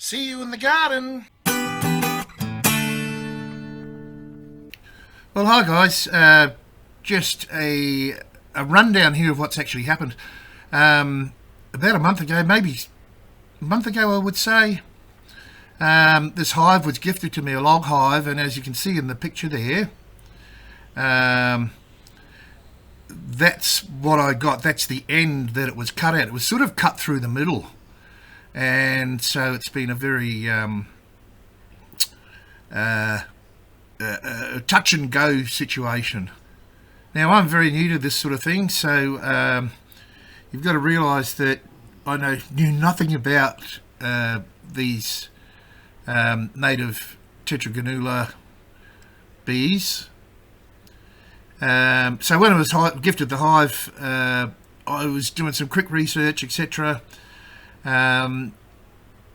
See you in the garden. Well, hi guys. Just a rundown here of what's actually happened. About a month ago, maybe a month ago I would say, this hive was gifted to me, a log hive, and as you can see in the picture there, that's what I got. That's the end that it was cut out. It was sort of cut through the middle, and so it's been a very touch and go situation. Now, I'm very new to this sort of thing, so you've got to realise that I knew nothing about these native Tetragonula bees. So when I was gifted the hive, I was doing some quick research, etc. And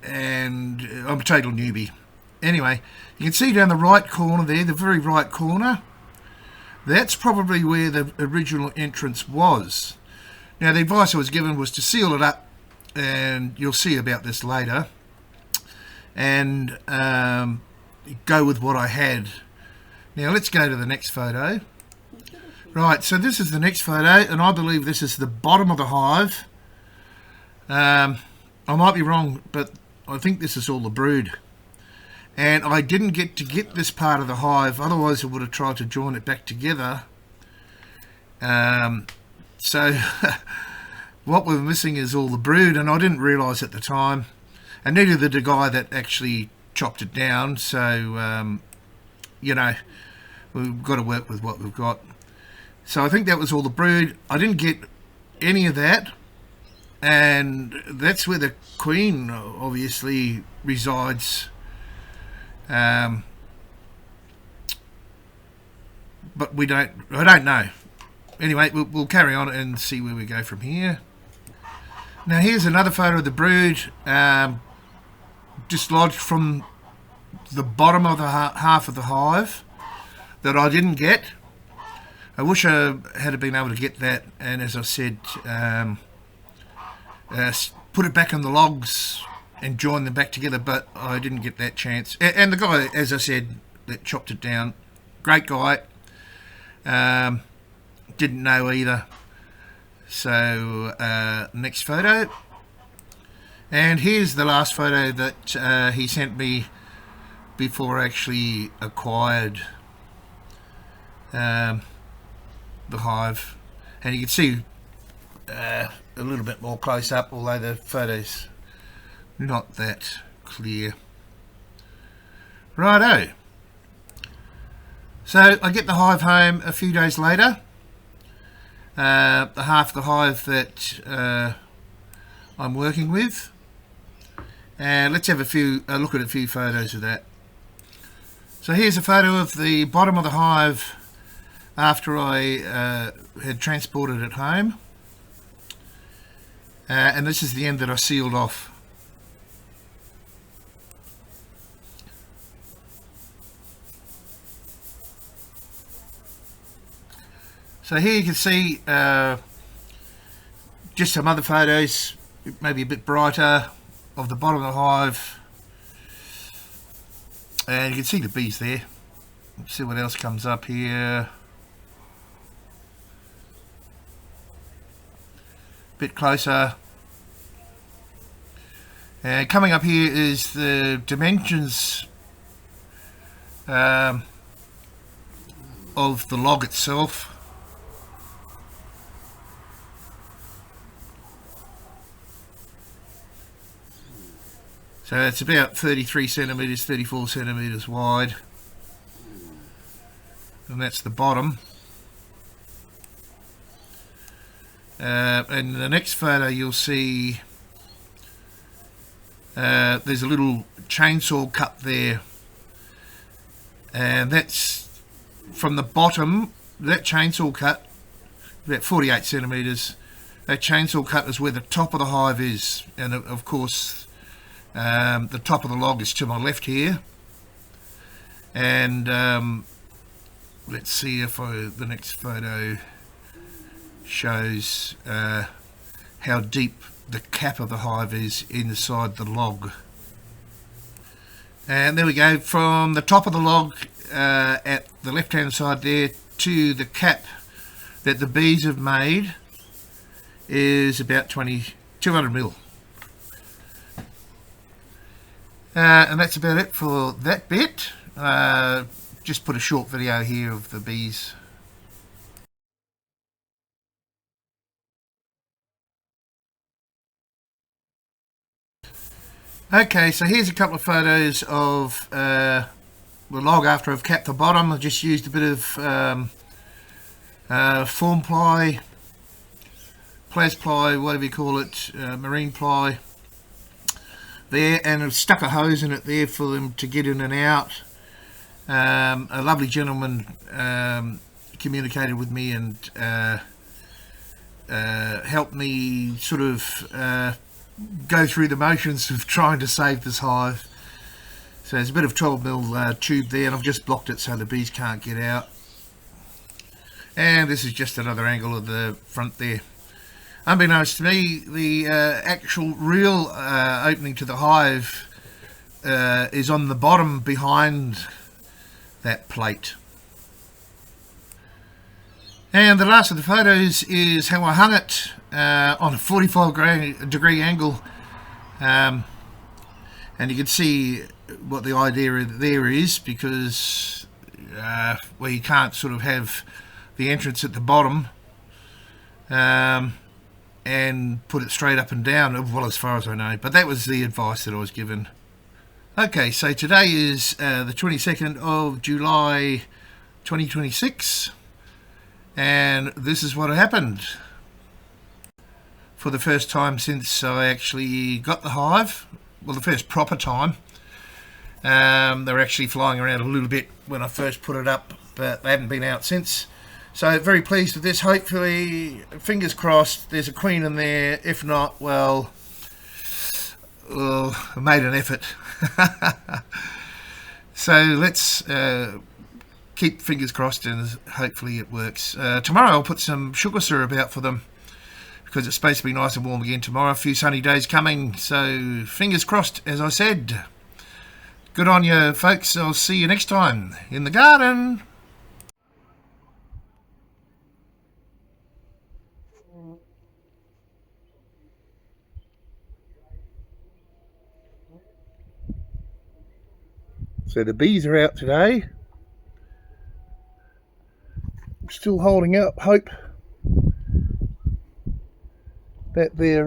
I'm a total newbie. Anyway, you can see down the right corner there, the very right corner, that's probably where the original entrance was. Now, the advice I was given was to seal it up, and you'll see about this later, and go with what I had. Now, let's go to the next photo. Right, so this is the next photo, and I believe this is the bottom of the hive. I might be wrong, but I think this is all the brood. And I didn't get to get this part of the hive, otherwise I would have tried to join it back together. So what we're missing is all the brood, and I didn't realise at the time, and neither did the guy that actually chopped it down. So you know, we've got to work with what we've got. So I think that was all the brood. I didn't get any of that, and that's where the queen obviously resides. But I don't know. Anyway, we'll carry on and see where we go from here. Now, here's another photo of the brood, dislodged from the bottom of the half of the hive that I didn't get. I wish I had been able to get that, and as I said, put it back on the logs and join them back together, but I didn't get that chance. And the guy, as I said, that chopped it down, great guy, didn't know either. So next photo, and here's the last photo that he sent me before I actually acquired the hive, and you can see a little bit more close up, although the photos not that clear. Righto. So I get the hive home a few days later. The half of the hive that I'm working with, and let's have a look at a few photos of that. So here's a photo of the bottom of the hive after I had transported it home, and this is the end that I sealed off. So here you can see just some other photos, maybe a bit brighter, of the bottom of the hive, and you can see the bees there. Let's see what else comes up here. Bit closer, and coming up here is the dimensions of the log itself. So it's about 33 centimetres, 34 centimetres wide, and that's the bottom. And the next photo you'll see there's a little chainsaw cut there, and that's from the bottom. That chainsaw cut, about 48 centimetres, that chainsaw cut is where the top of the hive is, and of course the top of the log is to my left here. And let's see if the next photo shows how deep the cap of the hive is inside the log. And there we go, from the top of the log at the left hand side there to the cap that the bees have made is about 200 mil. And that's about it for that bit. Just put a short video here of the bees. Okay, so here's a couple of photos of the log after I've capped the bottom. I just used a bit of form ply, plas ply, whatever you call it, marine ply there, and I've stuck a hose in it there for them to get in and out. A lovely gentleman communicated with me and helped me sort of go through the motions of trying to save this hive. So there's a bit of 12mm tube there, and I've just blocked it so the bees can't get out. And this is just another angle of the front there. Unbeknownst to me, the actual real opening to the hive is on the bottom behind that plate. And the last of the photos is how I hung it on a 45-degree angle, and you can see what the idea there is, because well, you can't sort of have the entrance at the bottom and put it straight up and down, well, as far as I know, but that was the advice that I was given. Okay, so today is the 22nd of July 2026, and this is what happened. For the first time since I actually got the hive, well, the first proper time. They were actually flying around a little bit when I first put it up, but they haven't been out since. So very pleased with this. Hopefully, fingers crossed, there's a queen in there. If not, well, I made an effort. So let's keep fingers crossed and hopefully it works. Tomorrow I'll put some sugar syrup out for them, because it's supposed to be nice and warm again tomorrow. A few sunny days coming, so fingers crossed, as I said. Good on you, folks. I'll see you next time in the garden. So the bees are out today. Still holding out hope that they're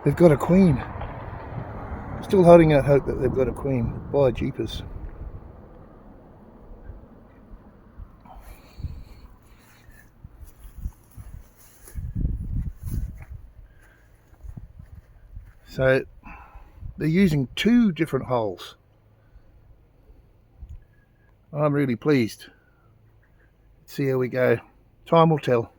they've got a queen. Still holding out hope that they've got a queen. By jeepers. So they're using 2 different holes. I'm really pleased. See how we go. Time will tell.